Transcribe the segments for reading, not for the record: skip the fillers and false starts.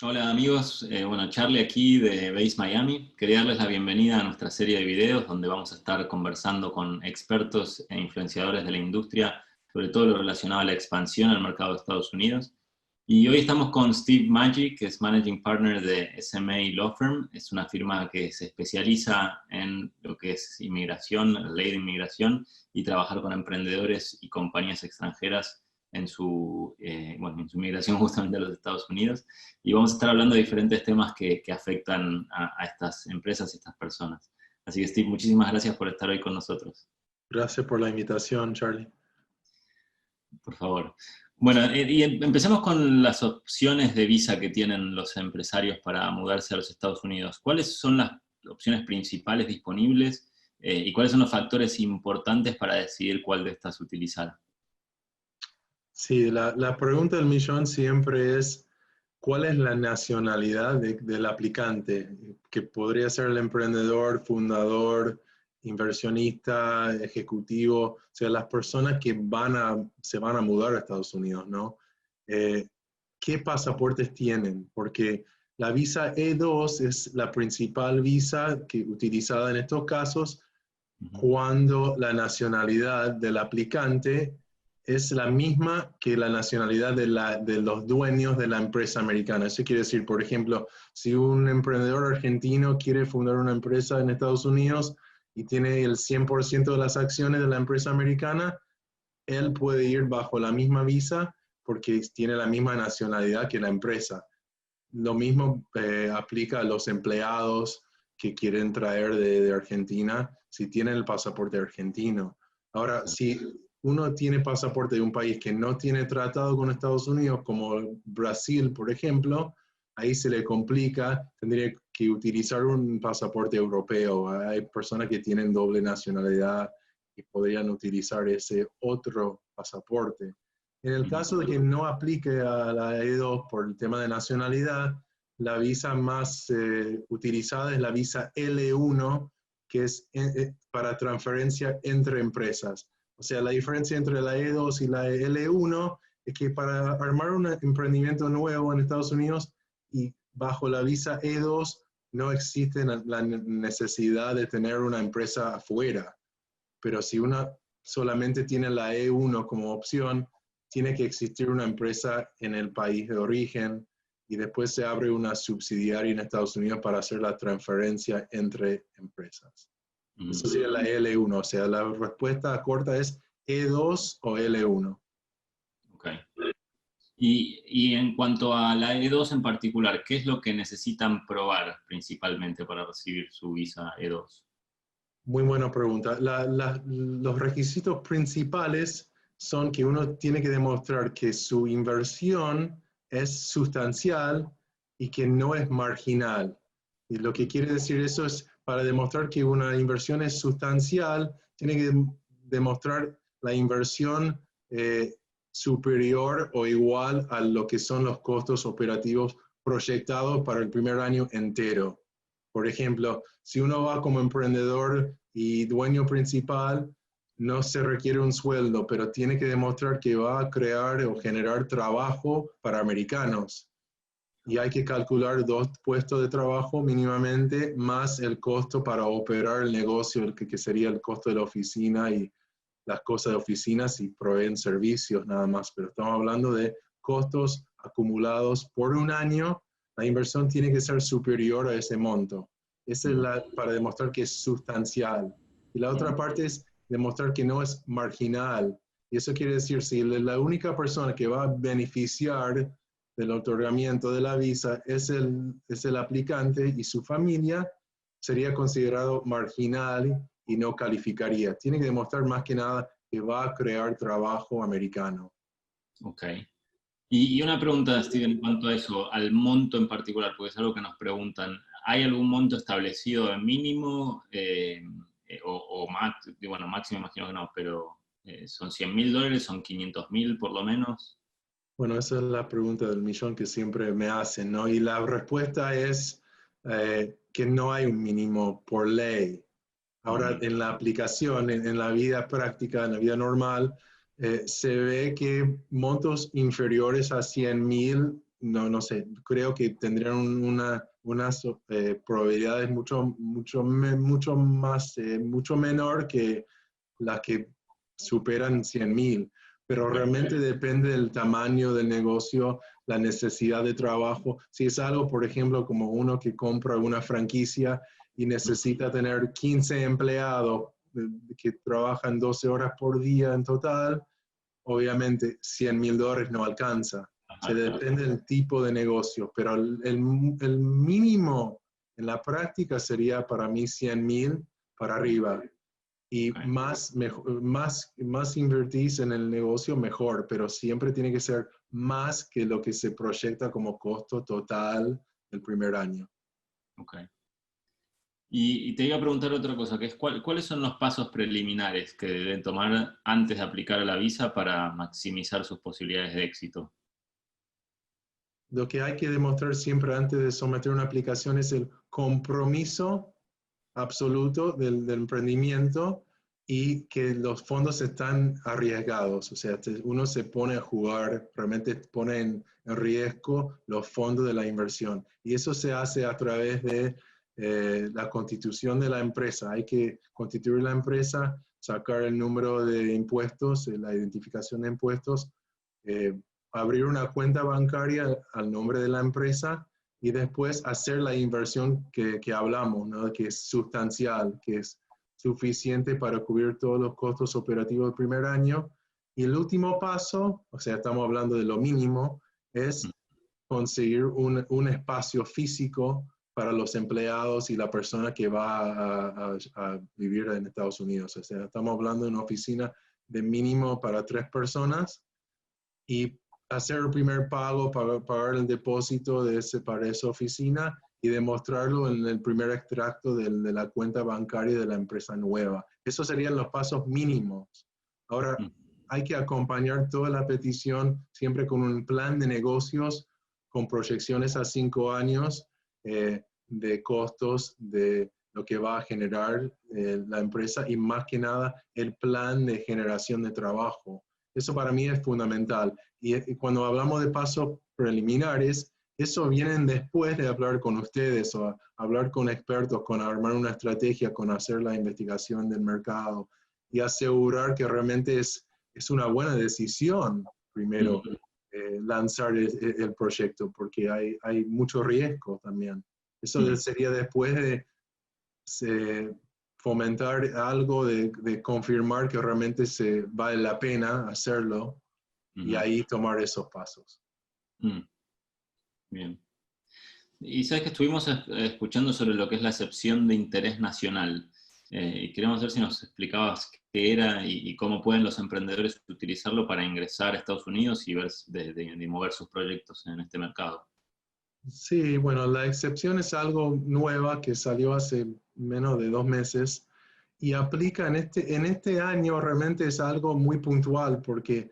Hola amigos, bueno, Charlie aquí de Base Miami. Quería darles la bienvenida a nuestra serie de videos donde vamos a estar conversando con expertos e influenciadores de la industria sobre todo lo relacionado a la expansión al mercado de Estados Unidos. Y hoy estamos con Steve Maggi, que es Managing Partner de SMA Law Firm. Es una firma que se especializa en lo que es inmigración, la ley de inmigración y trabajar con emprendedores y compañías extranjeras en en su migración justamente a los Estados Unidos. Y vamos a estar hablando de diferentes temas que afectan a estas empresas y estas personas. Así que Steve, muchísimas gracias por estar hoy con nosotros. Gracias por la invitación, Charlie. Por favor. Bueno, empecemos con las opciones de visa que tienen los empresarios para mudarse a los Estados Unidos. ¿Cuáles son las opciones principales disponibles y cuáles son los factores importantes para decidir cuál de estas utilizar? Sí, la pregunta del millón siempre es, ¿cuál es la nacionalidad del aplicante? Que podría ser el emprendedor, fundador, inversionista, ejecutivo, o sea, las personas que se van a mudar a Estados Unidos, ¿no? ¿Qué pasaportes tienen? Porque la visa E2 es la principal visa utilizada en estos casos cuando la nacionalidad del aplicante es la misma que la nacionalidad de los dueños de la empresa americana. Eso quiere decir, por ejemplo, si un emprendedor argentino quiere fundar una empresa en Estados Unidos y tiene el 100% de las acciones de la empresa americana, él puede ir bajo la misma visa porque tiene la misma nacionalidad que la empresa. Lo mismo aplica a los empleados que quieren traer de Argentina si tienen el pasaporte argentino. Ahora, si uno tiene pasaporte de un país que no tiene tratado con Estados Unidos, como Brasil, por ejemplo, ahí se le complica, tendría que utilizar un pasaporte europeo. Hay personas que tienen doble nacionalidad y podrían utilizar ese otro pasaporte. En el caso de que no aplique a la E2 por el tema de nacionalidad, la visa más utilizada es la visa L1, que es para transferencia entre empresas. O sea, la diferencia entre la E2 y la L1 es que para armar un emprendimiento nuevo en Estados Unidos y bajo la visa E2 no existe la necesidad de tener una empresa afuera. Pero si uno solamente tiene la E1 como opción, tiene que existir una empresa en el país de origen y después se abre una subsidiaria en Estados Unidos para hacer la transferencia entre empresas. Eso sería la L1, o sea, la respuesta corta es E2 o L1. Ok. Y en cuanto a la E2 en particular, ¿qué es lo que necesitan probar principalmente para recibir su visa E2? Muy buena pregunta. Los requisitos principales son que uno tiene que demostrar que su inversión es sustancial y que no es marginal. Y lo que quiere decir eso es, para demostrar que una inversión es sustancial, tiene que demostrar la inversión superior o igual a lo que son los costos operativos proyectados para el primer año entero. Por ejemplo, si uno va como emprendedor y dueño principal, no se requiere un sueldo, pero tiene que demostrar que va a crear o generar trabajo para americanos. Y hay que calcular 2 puestos de trabajo mínimamente, más el costo para operar el negocio, que sería el costo de la oficina y las cosas de oficina si proveen servicios nada más. Pero estamos hablando de costos acumulados por un año. La inversión tiene que ser superior a ese monto. Esa es para demostrar que es sustancial. Y la otra parte es demostrar que no es marginal. Y eso quiere decir, si la única persona que va a beneficiar del otorgamiento de la visa es el aplicante y su familia, sería considerado marginal y no calificaría. Tiene que demostrar más que nada que va a crear trabajo americano. Ok. Y una pregunta, Steve, en cuanto a eso, al monto en particular, porque es algo que nos preguntan. ¿Hay algún monto establecido de mínimo bueno, máximo imagino que no, pero ¿son $100.000, son $500.000 por lo menos? Bueno, esa es la pregunta del millón que siempre me hacen, ¿no? Y la respuesta es que no hay un mínimo por ley. Ahora, en la aplicación, en la vida práctica, en la vida normal, se ve que montos inferiores a 100.000 no sé, creo que tendrían unas probabilidades mucho menor que las que superan 100.000. Pero realmente depende del tamaño del negocio, la necesidad de trabajo. Si es algo, por ejemplo, como uno que compra una franquicia y necesita tener 15 empleados que trabajan 12 horas por día en total, obviamente $100.000 no alcanza. Se depende del tipo de negocio, pero el mínimo en la práctica sería para mí 100.000 para arriba. Y más invertís en el negocio, mejor, pero siempre tiene que ser más que lo que se proyecta como costo total del primer año. Ok. Y te iba a preguntar otra cosa, que es ¿cuáles son los pasos preliminares que deben tomar antes de aplicar a la visa para maximizar sus posibilidades de éxito? Lo que hay que demostrar siempre antes de someter una aplicación es el compromiso absoluto del emprendimiento y que los fondos están arriesgados. O sea, uno se pone a jugar, realmente pone en riesgo los fondos de la inversión. Y eso se hace a través de la constitución de la empresa. Hay que constituir la empresa, sacar el número de impuestos, la identificación de impuestos, abrir una cuenta bancaria al nombre de la empresa y después hacer la inversión que hablamos, ¿no? Que es sustancial, que es suficiente para cubrir todos los costos operativos del primer año. Y el último paso, o sea, estamos hablando de lo mínimo, es conseguir un espacio físico para los empleados y la persona que va a vivir en Estados Unidos. O sea, estamos hablando de una oficina de mínimo para 3 personas y hacer el primer pago, pagar el depósito para esa oficina y demostrarlo en el primer extracto de la cuenta bancaria de la empresa nueva. Esos serían los pasos mínimos. Ahora, hay que acompañar toda la petición siempre con un plan de negocios, con proyecciones a 5 años de costos, de lo que va a generar la empresa y más que nada el plan de generación de trabajo. Eso para mí es fundamental. Y cuando hablamos de pasos preliminares, eso viene después de hablar con ustedes o hablar con expertos, con armar una estrategia, con hacer la investigación del mercado y asegurar que realmente es una buena decisión primero lanzar el proyecto, porque hay mucho riesgo también. Eso sería después de fomentar algo, de confirmar que realmente vale la pena hacerlo y ahí tomar esos pasos. Bien. Y sabes que estuvimos escuchando sobre lo que es la excepción de interés nacional. Y queremos ver si nos explicabas qué era y cómo pueden los emprendedores utilizarlo para ingresar a Estados Unidos y ver de mover sus proyectos en este mercado. Sí, bueno, la excepción es algo nueva que salió hace menos de 2 meses y aplica en este año. Realmente es algo muy puntual porque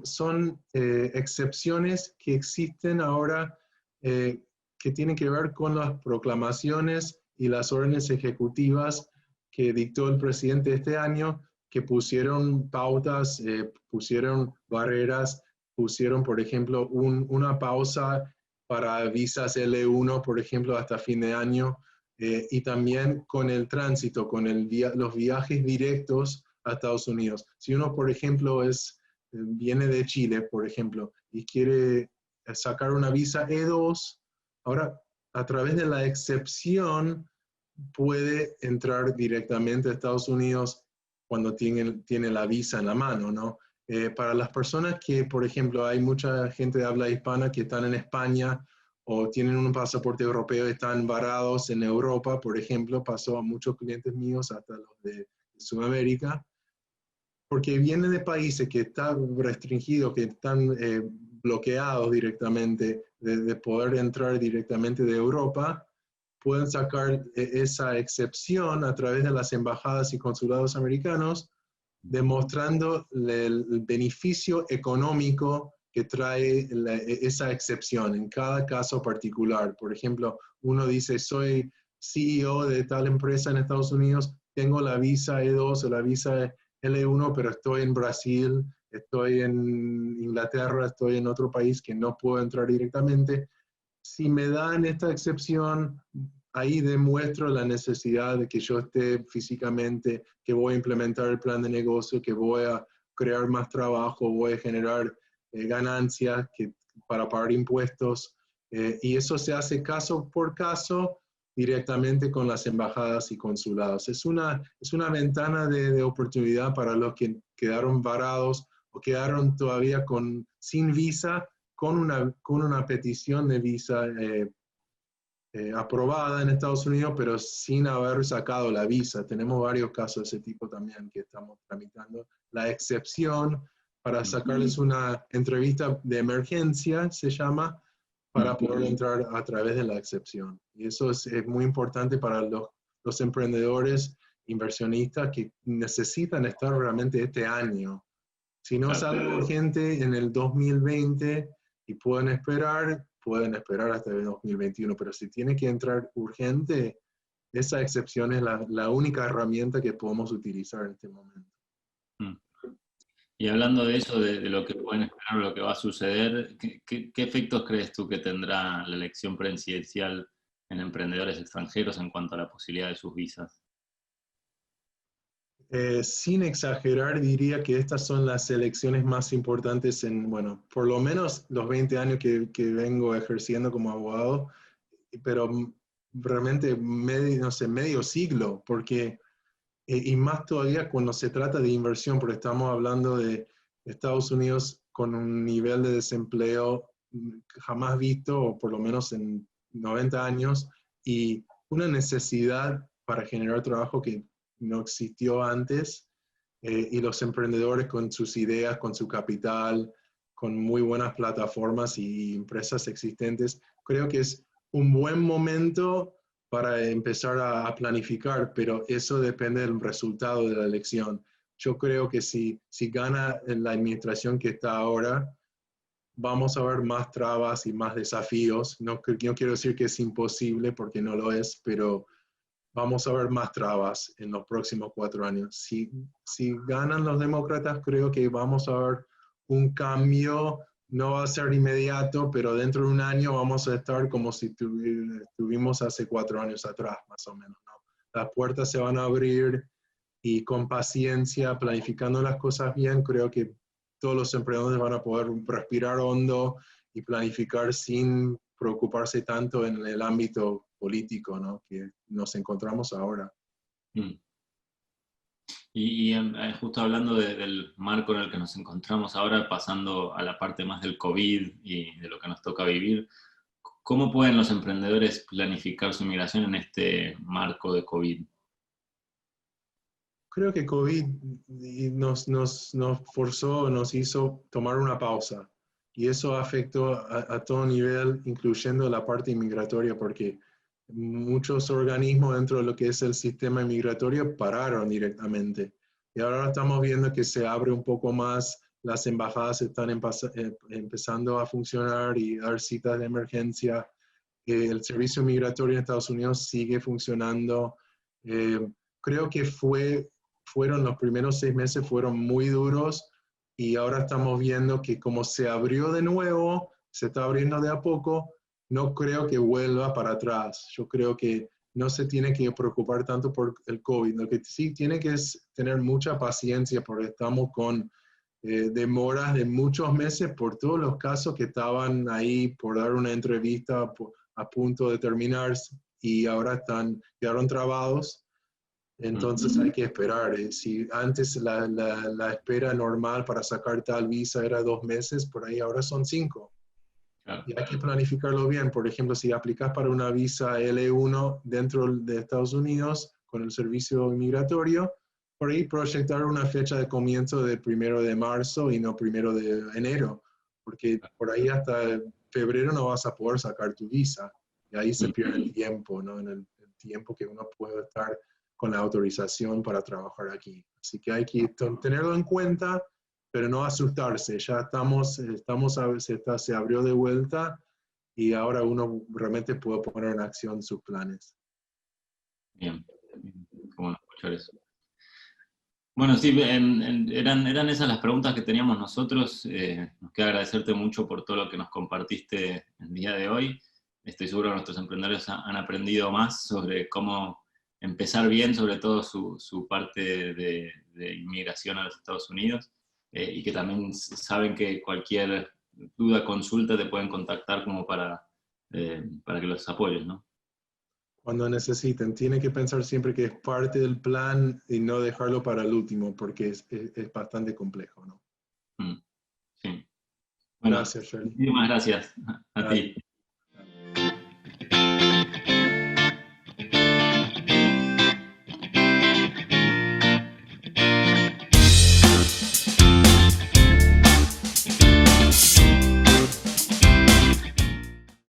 son excepciones que existen ahora que tienen que ver con las proclamaciones y las órdenes ejecutivas que dictó el presidente este año, que pusieron pautas, pusieron barreras, pusieron, por ejemplo, una pausa para visas L1, por ejemplo, hasta fin de año, y también con el tránsito, con los viajes directos a Estados Unidos. Si uno, por ejemplo, viene de Chile, por ejemplo, y quiere sacar una visa E2, ahora, a través de la excepción, puede entrar directamente a Estados Unidos cuando tiene la visa en la mano, ¿no? Para las personas que, por ejemplo, hay mucha gente de habla hispana que están en España o tienen un pasaporte europeo y están varados en Europa, por ejemplo, pasó a muchos clientes míos, hasta los de Sudamérica, porque vienen de países que están restringidos, que están bloqueados directamente de poder entrar directamente de Europa, pueden sacar esa excepción a través de las embajadas y consulados americanos, demostrando el beneficio económico que trae esa excepción en cada caso particular. Por ejemplo, uno dice, soy CEO de tal empresa en Estados Unidos, tengo la visa E2 o la visa L1, pero estoy en Brasil, estoy en Inglaterra, estoy en otro país que no puedo entrar directamente. Si me dan esta excepción, ahí demuestro la necesidad de que yo esté físicamente, que voy a implementar el plan de negocio, que voy a crear más trabajo, voy a generar ganancias para pagar impuestos, y eso se hace caso por caso directamente con las embajadas y consulados. Es una ventana de oportunidad para los que quedaron varados o quedaron todavía sin visa, con una petición de visa aprobada en Estados Unidos, pero sin haber sacado la visa. Tenemos varios casos de ese tipo también que estamos tramitando. La excepción para sacarles una entrevista de emergencia, se llama, para poder entrar a través de la excepción. Y eso es muy importante para los emprendedores, inversionistas que necesitan estar realmente este año. Si no es algo urgente en el 2020 y pueden esperar hasta el 2021, pero si tiene que entrar urgente, esa excepción es la única herramienta que podemos utilizar en este momento. Y hablando de eso, de lo que pueden esperar o lo que va a suceder, ¿qué efectos crees tú que tendrá la elección presidencial en emprendedores extranjeros en cuanto a la posibilidad de sus visas? Sin exagerar, diría que estas son las elecciones más importantes bueno, por lo menos los 20 años que vengo ejerciendo como abogado, pero realmente medio siglo, porque, y más todavía cuando se trata de inversión, porque estamos hablando de Estados Unidos con un nivel de desempleo jamás visto, o por lo menos en 90 años, y una necesidad para generar trabajo que no existió antes, y los emprendedores con sus ideas, con su capital, con muy buenas plataformas y empresas existentes, creo que es un buen momento para empezar a planificar, pero eso depende del resultado de la elección. Yo creo que si gana la administración que está ahora, vamos a ver más trabas y más desafíos. No quiero decir que es imposible, porque no lo es, pero vamos a ver más trabas en los próximos 4 años. Si ganan los demócratas, creo que vamos a ver un cambio. No va a ser inmediato, pero dentro de un año vamos a estar como si estuvimos hace 4 años atrás, más o menos, ¿no? Las puertas se van a abrir, y con paciencia, planificando las cosas bien, creo que todos los emprendedores van a poder respirar hondo y planificar sin preocuparse tanto en el ámbito político, ¿no?, que nos encontramos ahora. Y justo hablando del marco en el que nos encontramos ahora, pasando a la parte más del COVID y de lo que nos toca vivir, ¿cómo pueden los emprendedores planificar su migración en este marco de COVID? Creo que COVID nos forzó, nos hizo tomar una pausa, y eso afectó a todo nivel, incluyendo la parte inmigratoria, porque muchos organismos dentro de lo que es el sistema inmigratorio pararon directamente. Y ahora estamos viendo que se abre un poco más, las embajadas están empezando a funcionar y dar citas de emergencia. El servicio migratorio en Estados Unidos sigue funcionando. Creo que fueron los primeros 6 meses fueron muy duros, y ahora estamos viendo que como se abrió de nuevo, se está abriendo de a poco, no creo que vuelva para atrás. Yo creo que no se tiene que preocupar tanto por el COVID. Lo que sí tiene que es tener mucha paciencia, porque estamos con demoras de muchos meses por todos los casos que estaban ahí por dar una entrevista a punto de terminar, y ahora quedaron trabados. Entonces hay que esperar. Si antes la espera normal para sacar tal visa era 2 meses, por ahí ahora son 5. Claro. Y hay que planificarlo bien. Por ejemplo, si aplicas para una visa L1 dentro de Estados Unidos con el servicio migratorio, por ahí proyectar una fecha de comienzo de 1 de marzo y no 1 de enero, porque por ahí hasta febrero no vas a poder sacar tu visa. Y ahí se pierde el tiempo, ¿no? En el tiempo que uno puede estar con la autorización para trabajar aquí. Así que hay que tenerlo en cuenta, pero no asustarse. Ya se abrió de vuelta, y ahora uno realmente puede poner en acción sus planes. Bien, qué bueno escuchar eso. Bueno, sí, eran esas las preguntas que teníamos nosotros. Nos queda agradecerte mucho por todo lo que nos compartiste el día de hoy. Estoy seguro que nuestros emprendedores han aprendido más sobre cómo empezar bien, sobre todo su parte de inmigración a los Estados Unidos, y que también saben que cualquier duda, consulta, te pueden contactar como para que los apoyes, ¿no? Cuando necesiten. Tienen que pensar siempre que es parte del plan y no dejarlo para el último, porque es bastante complejo, ¿no? Mm, sí. Bueno, Gracias, Shirley. muchísimas gracias a Dale. ti.